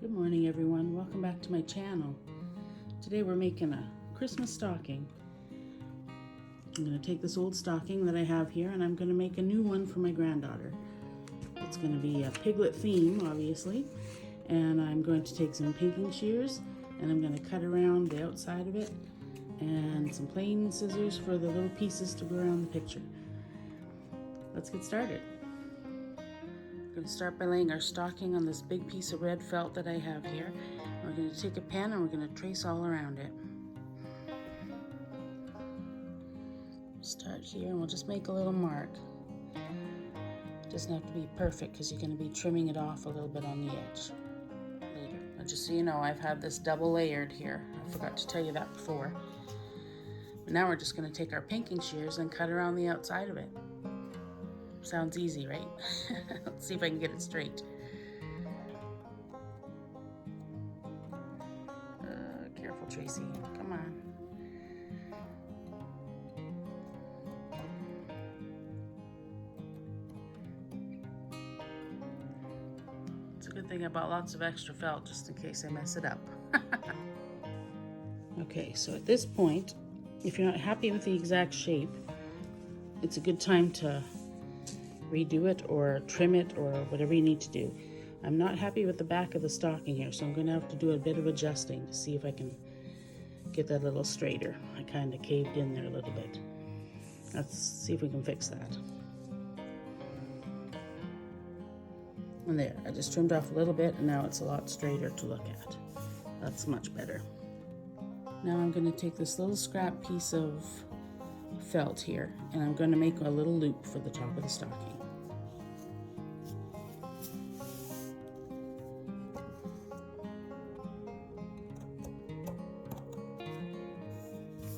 Good morning everyone, welcome back to my channel. Today we're making a Christmas stocking. I'm going to take this old stocking that I have here and I'm going to make a new one for my granddaughter. It's going to be a piglet theme, obviously, and I'm going to take some pinking shears and I'm going to cut around the outside of it and some plain scissors for the little pieces to go around the picture. Let's get started. We're going to start by laying our stocking on this big piece of red felt that I have here. We're going to take a pen and we're going to trace all around it. Start here and we'll just make a little mark. It doesn't have to be perfect because you're going to be trimming it off a little bit on the edge later. And just so you know, I've had this double layered here. I forgot to tell you that before. But now we're just going to take our pinking shears and cut around the outside of it. Sounds easy, right? Let's see if I can get it straight. Careful, Tracy. Come on. It's a good thing I bought lots of extra felt just in case I mess it up. Okay, so at this point, if you're not happy with the exact shape, it's a good time to redo it or trim it or whatever you need to do. I'm not happy with the back of the stocking here, so I'm going to have to do a bit of adjusting to see if I can get that a little straighter. I kind of caved in there a little bit. Let's see if we can fix that. And there, I just trimmed off a little bit and now it's a lot straighter to look at. That's much better. Now I'm going to take this little scrap piece of felt here and I'm going to make a little loop for the top of the stocking.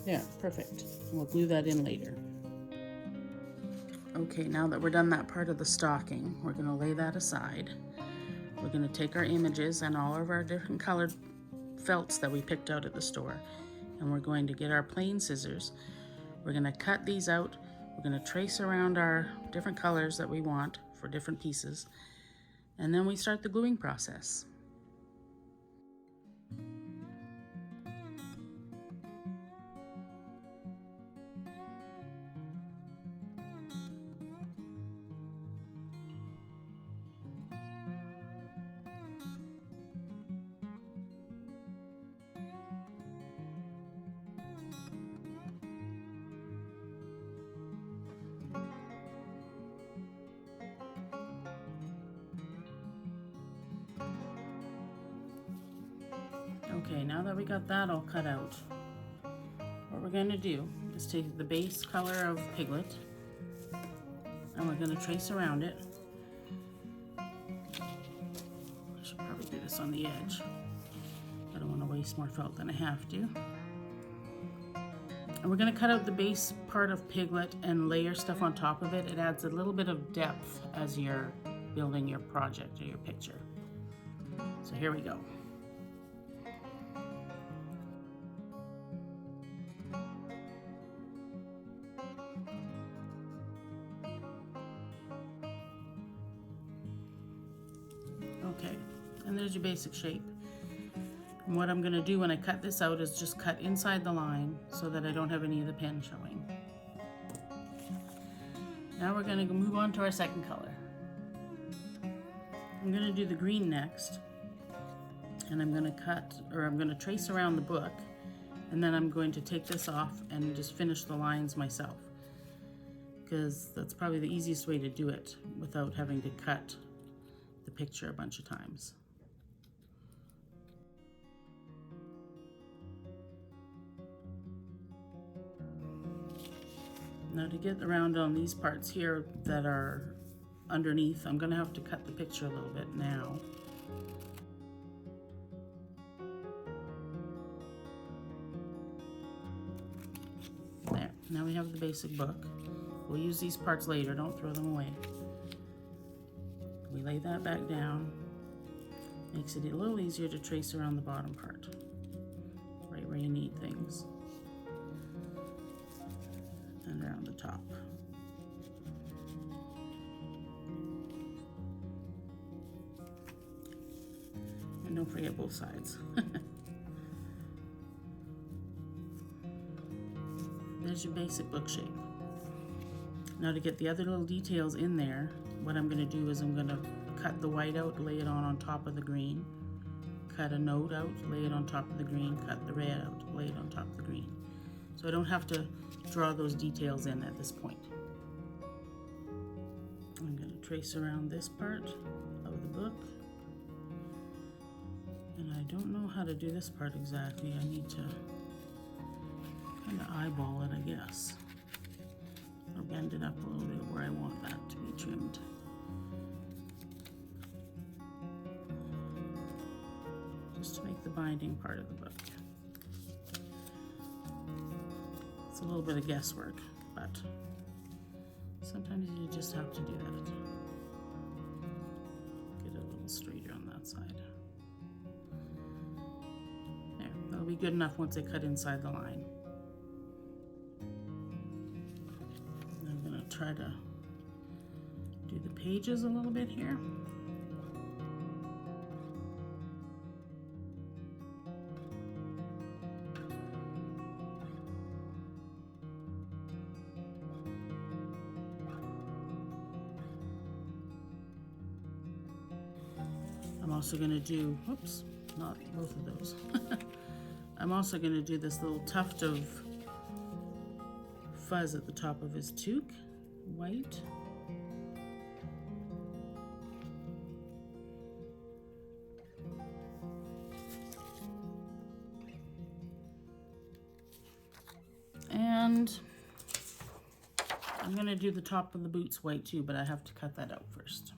Yeah, perfect. We'll glue that in later. Okay, now that we're done that part of the stocking, we're going to lay that aside. We're going to take our images and all of our different colored felts that we picked out at the store, and we're going to get our plain scissors. We're going to cut these out. We're going to trace around our different colors that we want for different pieces, and then we start the gluing process. Okay, now that we got that all cut out, what we're going to do is take the base color of Piglet and we're going to trace around it. I should probably do this on the edge. I don't want to waste more felt than I have to. And we're going to cut out the base part of Piglet and layer stuff on top of it. It adds a little bit of depth as you're building your project or your picture. So here we go. Okay, and there's your basic shape. And what I'm going to do when I cut this out is just cut inside the line so that I don't have any of the pen showing. Now we're going to move on to our second color. I'm going to do the green next, and I'm going to trace around the book, and then I'm going to take this off and just finish the lines myself, because that's probably the easiest way to do it without having to cut the picture a bunch of times. Now to get around on these parts here that are underneath, I'm going to have to cut the picture a little bit now. There, now we have the basic book. We'll use these parts later, don't throw them away. We lay that back down. Makes it a little easier to trace around the bottom part, right where you need things, and around the top. And don't Don't forget both sides. There's your basic book shape. Now to get the other little details in there, what I'm going to do is I'm going to cut the white out, lay it on top of the green, cut a note out, lay it on top of the green, cut the red out, lay it on top of the green. So I don't have to draw those details in at this point. I'm going to trace around this part of the book. And I don't know how to do this part exactly. I need to kind of eyeball it, I guess. Or bend it up a little bit where I want that to be trimmed. Just to make the binding part of the book. It's a little bit of guesswork, but sometimes you just have to do that. Get it a little straighter on that side. There, that'll be good enough once I cut inside the line. I'm going to try to do the pages a little bit here. I'm also going to do, oops, not both of those. I'm also going to do this little tuft of fuzz at the top of his toque, white. And I'm going to do the top of the boots white too, but I have to cut that out first.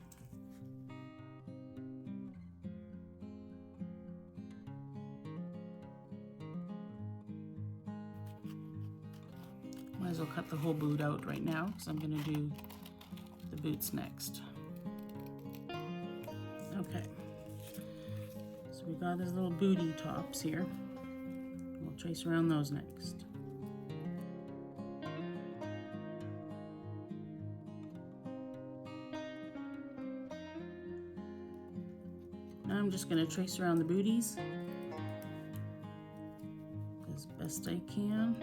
Might as well cut the whole boot out right now, because I'm going to do the boots next. Okay, so we got his little booty tops here. We'll trace around those next. Now I'm just going to trace around the booties as best I can.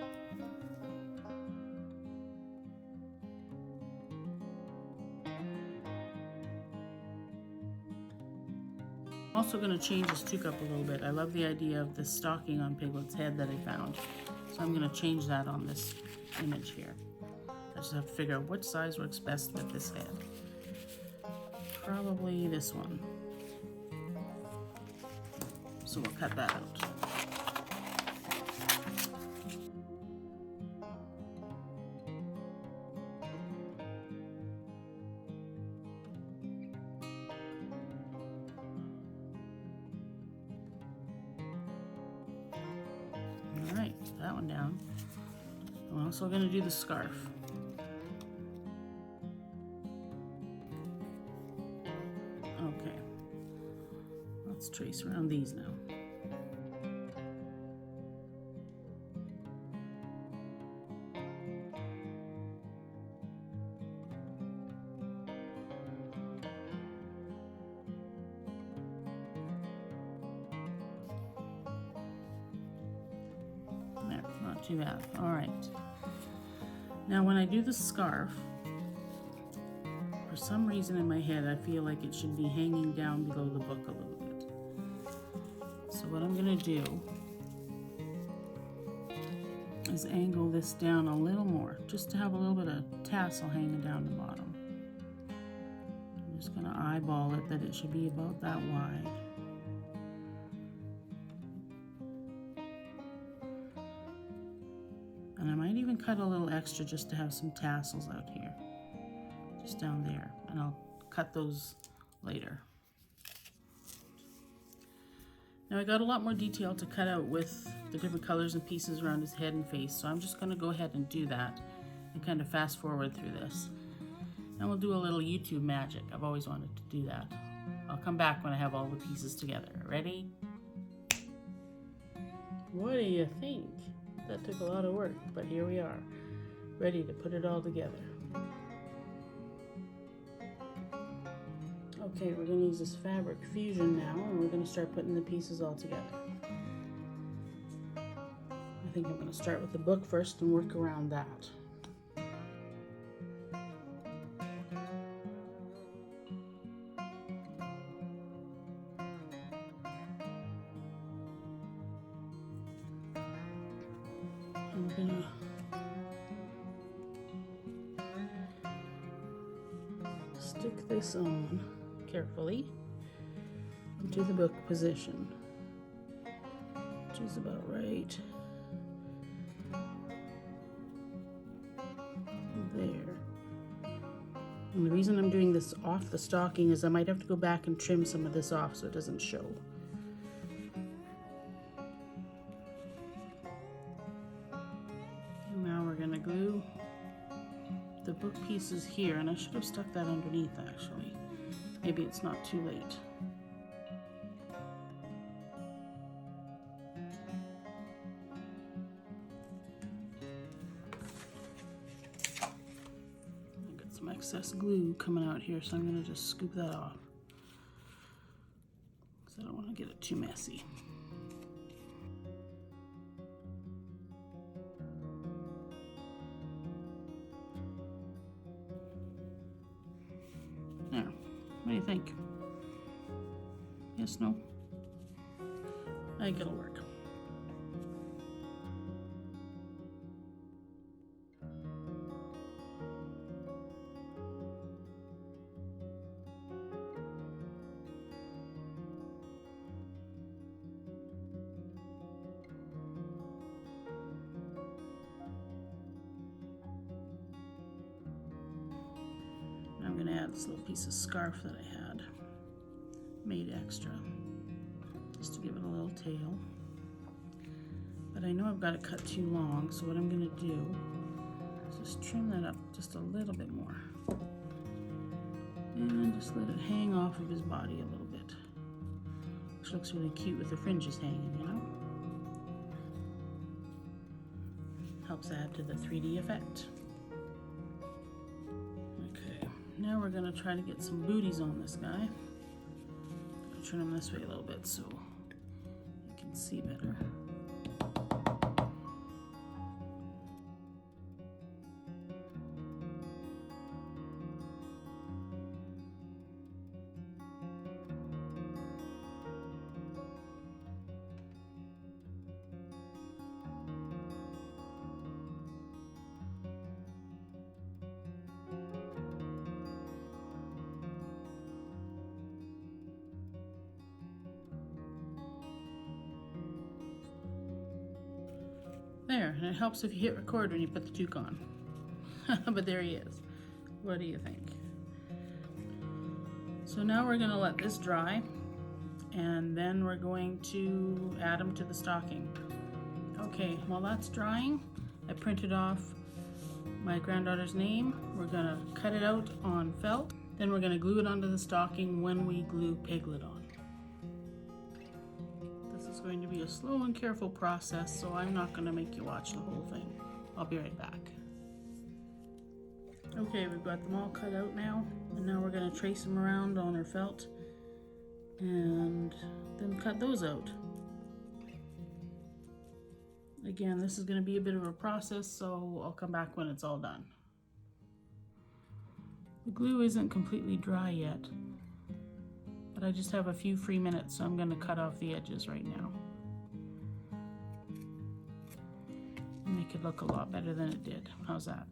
I'm also going to change this toque up a little bit. I love the idea of this stocking on Piglet's head that I found. So I'm going to change that on this image here. I just have to figure out which size works best with this head. Probably this one. So we'll cut that out. Alright, that one down. I'm also going to do the scarf. Okay, let's trace around these now. There, not too bad. All right. Now when I do the scarf, for some reason in my head, I feel like it should be hanging down below the book a little bit. So what I'm going to do is angle this down a little more, just to have a little bit of tassel hanging down the bottom. I'm just going to eyeball it that it should be about that wide. And I might even cut a little extra just to have some tassels out here, just down there, and I'll cut those later. Now I got a lot more detail to cut out with the different colors and pieces around his head and face, so I'm just going to go ahead and do that and kind of fast forward through this. And we'll do a little YouTube magic. I've always wanted to do that. I'll come back when I have all the pieces together. Ready? What do you think? That took a lot of work, but here we are, ready to put it all together. Okay, we're going to use this fabric fusion now, and we're going to start putting the pieces all together. I think I'm going to start with the book first and work around that. I'm going to stick this on carefully into the book position, which is about right there. And the reason I'm doing this off the stocking is I might have to go back and trim some of this off so it doesn't show. And now we're going to glue the book pieces here, and I should have stuck that underneath actually. Maybe it's not too late. Some excess glue coming out here, so I'm going to just scoop that off because I don't want to get it too messy. There. What do you think? Yes, no? I think it'll work. I'm going to add this little piece of scarf that I had made extra, just to give it a little tail. But I know I've got it cut too long, so what I'm going to do is just trim that up just a little bit more. And just let it hang off of his body a little bit. Which looks really cute with the fringes hanging, you know? Helps add to the 3D effect. Now we're going to try to get some booties on this guy. I'll turn him this way a little bit so you can see better. There, and it helps if you hit record when you put the toque on. But there he is. What do you think? So now we're going to let this dry, and then we're going to add him to the stocking. Okay, while that's drying, I printed off my granddaughter's name. We're going to cut it out on felt, then we're going to glue it onto the stocking when we glue Piglet on. It's going to be a slow and careful process, so I'm not going to make you watch the whole thing. I'll be right back. Okay, we've got them all cut out now, and now we're going to trace them around on our felt and then cut those out. Again, this is going to be a bit of a process, so I'll come back when it's all done. The glue isn't completely dry yet, but I just have a few free minutes, so I'm going to cut off the edges right now. Make it look a lot better than it did. How's that?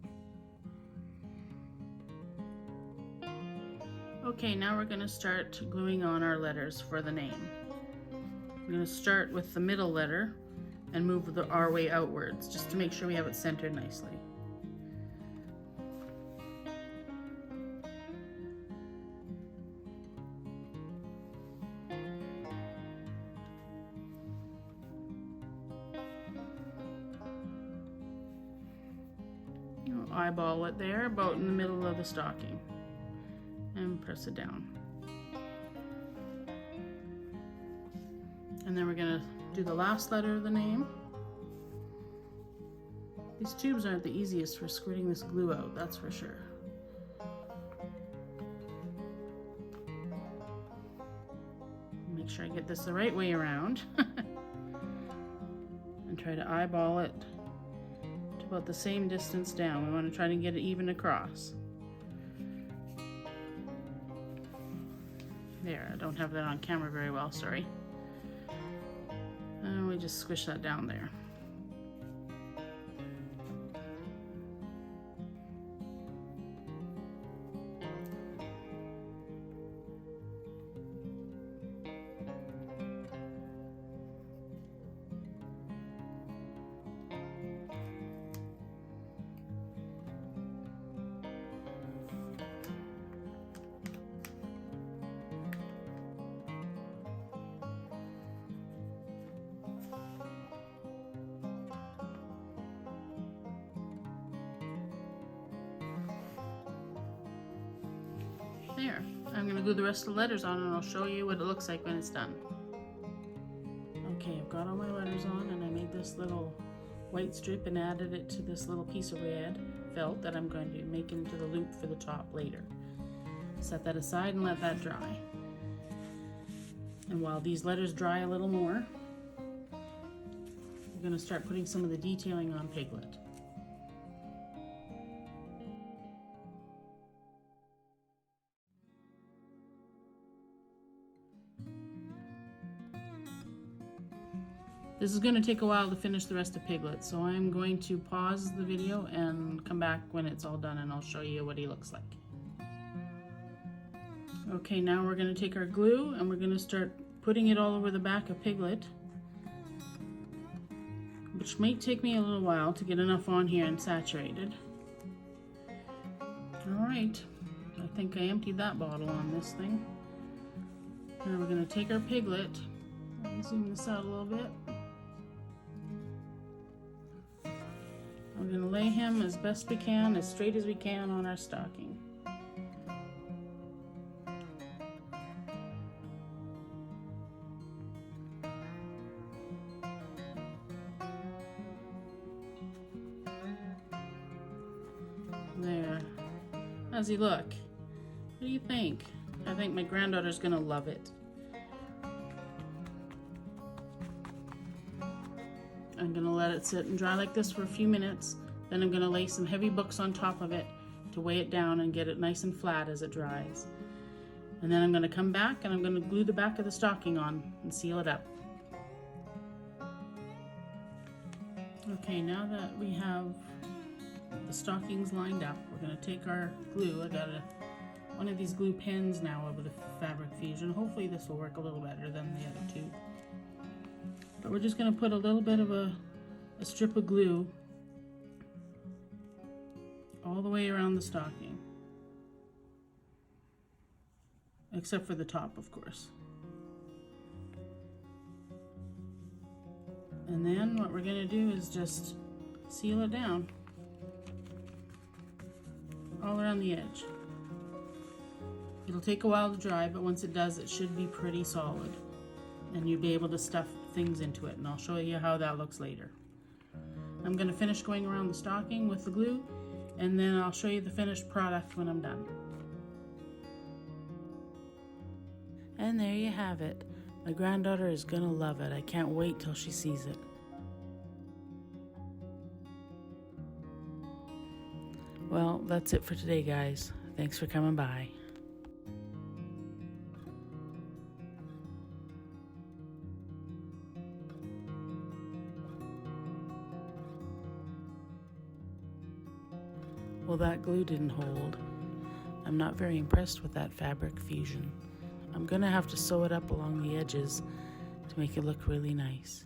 Okay, now we're going to start gluing on our letters for the name. We're going to start with the middle letter and move our way outwards, just to make sure we have it centered nicely. Eyeball it there, about in the middle of the stocking, and press it down. And then we're going to do the last letter of the name. These tubes aren't the easiest for squirting this glue out, that's for sure. Make sure I get this the right way around. And try to eyeball it to about the same distance down. We want to try to get it even across. There, I don't have that on camera very well, sorry. And we just squish that down there. There, I'm going to glue the rest of the letters on and I'll show you what it looks like when it's done. Okay, I've got all my letters on and I made this little white strip and added it to this little piece of red felt that I'm going to make into the loop for the top later. Set that aside and let that dry. And while these letters dry a little more, I'm going to start putting some of the detailing on Piglet. This is going to take a while to finish the rest of Piglet, so I'm going to pause the video and come back when it's all done and I'll show you what he looks like. Okay, now we're going to take our glue and we're going to start putting it all over the back of Piglet, which may take me a little while to get enough on here and saturated. Alright, I think I emptied that bottle on this thing. Now we're going to take our Piglet, and zoom this out a little bit. We're going to lay him as best we can, as straight as we can on our stocking. There. How's he look? What do you think? I think my granddaughter's going to love it. I'm going to let it sit and dry like this for a few minutes. Then I'm going to lay some heavy books on top of it to weigh it down and get it nice and flat as it dries. And then I'm going to come back and I'm going to glue the back of the stocking on and seal it up. Okay, now that we have the stockings lined up, we're going to take our glue. I got one of these glue pens now over the Fabric Fusion. Hopefully this will work a little better than the other two. But we're just going to put a little bit of a strip of glue all the way around the stocking. Except for the top, of course. And then what we're going to do is just seal it down all around the edge. It'll take a while to dry, but once it does, it should be pretty solid. And you'll be able to stuff things into it, and I'll show you how that looks later. I'm going to finish going around the stocking with the glue, and then I'll show you the finished product when I'm done. And there you have it. My granddaughter is going to love it. I can't wait till she sees it. Well, that's it for today, guys. Thanks for coming by. Well, that glue didn't hold. I'm not very impressed with that Fabric Fusion. I'm gonna have to sew it up along the edges to make it look really nice.